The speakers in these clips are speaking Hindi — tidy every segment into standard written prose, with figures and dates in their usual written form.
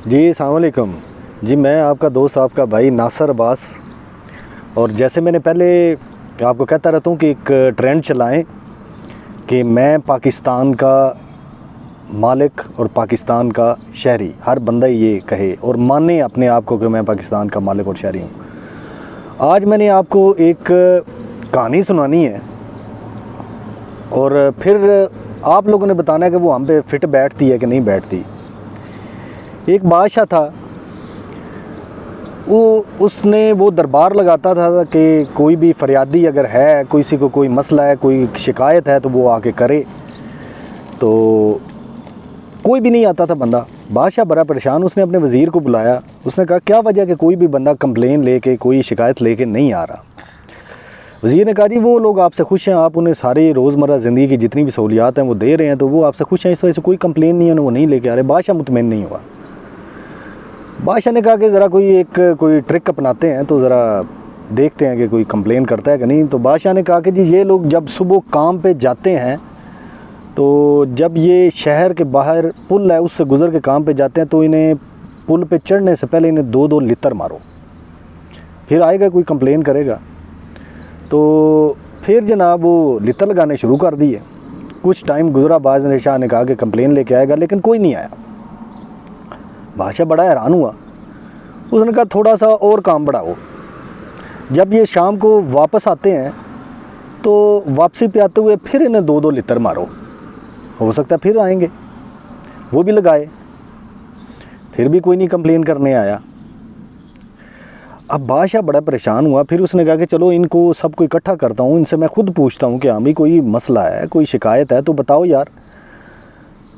जी अस्सलाम वालेकुम। जी मैं आपका दोस्त, आपका भाई नासिर अब्बास। और जैसे मैंने पहले आपको कहता रहता हूँ कि एक ट्रेंड चलाएं कि मैं पाकिस्तान का मालिक और पाकिस्तान का शहरी, हर बंदा ये कहे और माने अपने आप को कि मैं पाकिस्तान का मालिक और शहरी हूँ। आज मैंने आपको एक कहानी सुनानी है और फिर आप लोगों ने बताना है कि वो हम पे फिट बैठती है कि नहीं बैठती। एक बादशाह था, उसने वो दरबार लगाता था कि कोई भी फरियादी अगर है, किसी को कोई मसला है, कोई शिकायत है तो वो आके करे। तो कोई भी नहीं आता था बंदा। बादशाह बड़ा परेशान, उसने अपने वज़ीर को बुलाया। उसने कहा क्या वजह कि कोई भी बंदा कंप्लेन लेके, कोई शिकायत लेके नहीं आ रहा। वज़ीर ने कहा जी वो लोग आपसे खुश हैं, आप उन्हें सारी रोज़मर्रा ज़िंदगी की जितनी भी सहूलियात हैं वो दे रहे हैं, तो वो आपसे खुश हैं, इस वजह से कोई कंप्लेन नहीं है, वो नहीं लेके आ रहे। बादशाह मुतमईन नहीं हुआ। बादशाह ने कहा कि ज़रा कोई ट्रिक अपनाते हैं तो ज़रा देखते हैं कि कोई कंप्लेन करता है कि नहीं। तो बादशाह ने कहा कि जी ये लोग जब सुबह काम पे जाते हैं तो जब ये शहर के बाहर पुल है उससे गुज़र के काम पे जाते हैं तो इन्हें पुल पे चढ़ने से पहले इन्हें 2-2 लितर मारो, फिर आएगा कोई कंप्लेन करेगा। तो फिर जनाब वो लितर लगाने शुरू कर दिए। कुछ टाइम गुजरा, बादशाह ने कहा कि कंप्लेन लेके आएगा, लेकिन कोई नहीं आया। बादशाह बड़ा हैरान हुआ। उसने कहा थोड़ा सा और काम बढ़ाओ। जब ये शाम को वापस आते हैं तो वापसी पे आते हुए फिर इन्हें 2-2 लितर मारो, हो सकता है फिर आएंगे। वो भी लगाए, फिर भी कोई नहीं कंप्लेन करने आया। अब बादशाह बड़ा परेशान हुआ। फिर उसने कहा कि चलो इनको सबको इकट्ठा करता हूँ, इनसे मैं ख़ुद पूछता हूँ कि हाँ भाई कोई मसला है, कोई शिकायत है तो बताओ यार।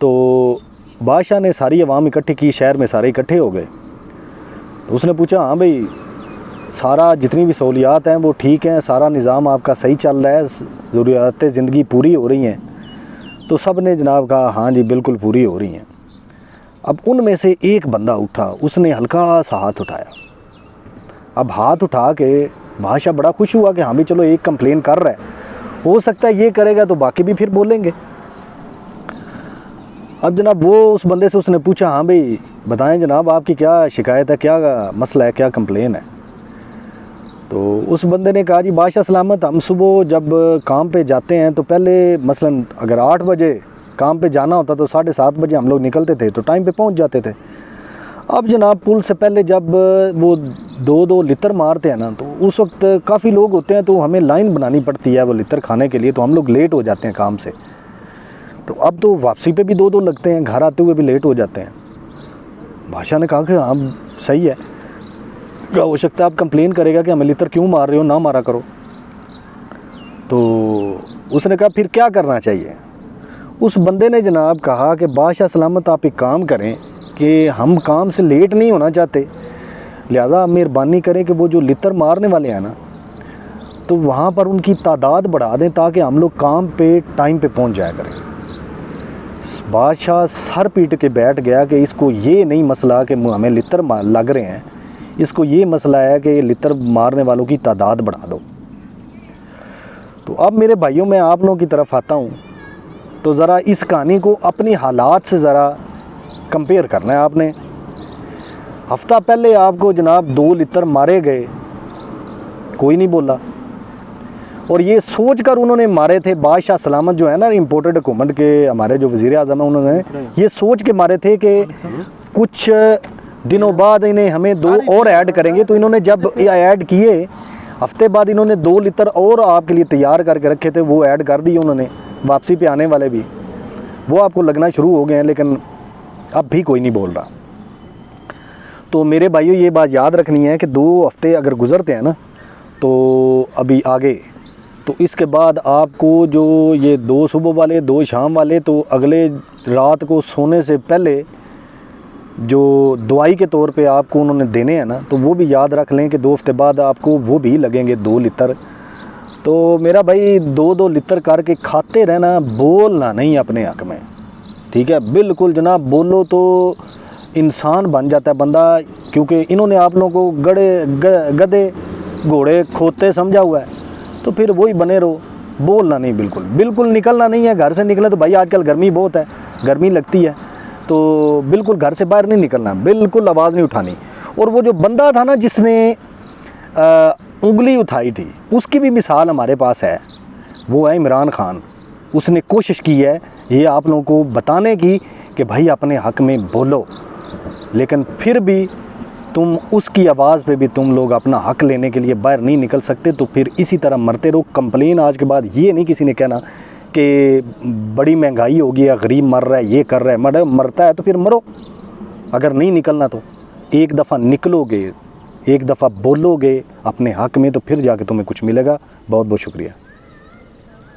तो बादशाह ने सारी अवाम इकट्ठी की, शहर में सारे इकट्ठे हो गए। तो उसने पूछा हाँ भाई सारा जितनी भी सहूलियात हैं वो ठीक हैं, सारा निज़ाम आपका सही चल रहा है, ज़रूरियात ज़िंदगी पूरी हो रही हैं? तो सब ने जनाब कहा हाँ जी बिल्कुल पूरी हो रही हैं। अब उनमें से एक बंदा उठा, उसने हल्का सा हाथ उठाया। अब हाथ उठा के बादशाह बड़ा खुश हुआ कि हाँ भाई चलो एक कंप्लेन कर रहा है, हो सकता है ये करेगा तो बाकी भी फिर बोलेंगे। अब जनाब वो उस बंदे से उसने पूछा हाँ भाई बताएं जनाब आपकी क्या शिकायत है, क्या मसला है, क्या कंप्लेन है? तो उस बंदे ने कहा जी बादशाह सलामत, हम सुबह जब काम पे जाते हैं तो पहले मसलन अगर 8 बजे काम पे जाना होता तो 7:30 बजे हम लोग निकलते थे तो टाइम पे पहुंच जाते थे। अब जनाब पुल से पहले जब वो 2-2 लितर मारते हैं ना तो उस वक्त काफ़ी लोग होते हैं तो हमें लाइन बनानी पड़ती है वो लितर खाने के लिए, तो हम लोग लेट हो जाते हैं काम से। तो अब तो वापसी पे भी 2-2 लगते हैं, घर आते हुए भी लेट हो जाते हैं। बादशाह ने कहा कि हाँ सही है, क्या हो सकता है आप कंप्लेन करेगा कि हमें लितर क्यों मार रहे हो, ना मारा करो। तो उसने कहा फिर क्या करना चाहिए? उस बंदे ने जनाब कहा कि बादशाह सलामत आप एक काम करें कि हम काम से लेट नहीं होना चाहते, लिहाजा आप मेहरबानी करें कि वो जो लितर मारने वाले हैं ना तो वहाँ पर उनकी तादाद बढ़ा दें ताकि हम लोग काम पे टाइम पे पहुँच जाया करें। बादशाह सर पीट के बैठ गया कि इसको ये नहीं मसला कि हमें लितर लग रहे हैं, इसको ये मसला है कि ये लितर मारने वालों की तादाद बढ़ा दो। तो अब मेरे भाइयों मैं आप लोगों की तरफ आता हूँ, तो ज़रा इस कहानी को अपनी हालात से ज़रा कंपेयर करना है आपने। हफ़्ता पहले आपको जनाब 2 लितर मारे गए, कोई नहीं बोला, और ये सोच कर उन्होंने मारे थे। बादशाह सलामत जो है ना इम्पोर्टेड हुकूमत के हमारे जो वज़ीर आज़म हैं, उन्होंने ये सोच के मारे थे कि कुछ दिनों बाद इन्हें हमें 2 और ऐड करेंगे। तो इन्होंने जब ऐड किए, हफ्ते बाद इन्होंने 2 लितर और आपके लिए तैयार करके रखे थे, वो ऐड कर दिए उन्होंने। वापसी पे आने वाले भी वो आपको लगना शुरू हो गए हैं, लेकिन अब भी कोई नहीं बोल रहा। तो मेरे भाइयों ये बात याद रखनी है कि 2 हफ्ते अगर गुज़रते हैं ना तो अभी आगे, तो इसके बाद आपको जो ये 2 सुबह वाले 2 शाम वाले, तो अगले रात को सोने से पहले जो दवाई के तौर पे आपको उन्होंने देने हैं ना, तो वो भी याद रख लें कि 2 हफ्ते बाद आपको वो भी लगेंगे 2 लितर। तो मेरा भाई 2-2 लितर करके खाते रहना, बोलना नहीं अपने हक़ में, ठीक है? बिल्कुल जनाब, बोलो तो इंसान बन जाता है बंदा, क्योंकि इन्होंने आप लोगों को गधे घोड़े खोते समझा हुआ है, तो फिर वही बने रहो, बोलना नहीं, बिल्कुल निकलना नहीं है। घर से निकले तो भाई आजकल गर्मी बहुत है, गर्मी लगती है, तो बिल्कुल घर से बाहर नहीं निकलना, बिल्कुल आवाज़ नहीं उठानी। और वो जो बंदा था ना जिसने उंगली उठाई थी, उसकी भी मिसाल हमारे पास है, वो है इमरान खान। उसने कोशिश की है ये आप लोगों को बताने की कि भाई अपने हक़ में बोलो, लेकिन फिर भी तुम उसकी आवाज़ पे भी तुम लोग अपना हक़ लेने के लिए बाहर नहीं निकल सकते, तो फिर इसी तरह मरते रहो। कंप्लेन आज के बाद ये नहीं किसी ने कहना कि बड़ी महंगाई होगी या गरीब मर रहा है, ये कर रहा है। मरता है तो फिर मरो, अगर नहीं निकलना तो एक दफ़ा निकलोगे, एक दफ़ा बोलोगे अपने हक़ में, तो फिर जाके तुम्हें कुछ मिलेगा। बहुत बहुत शुक्रिया।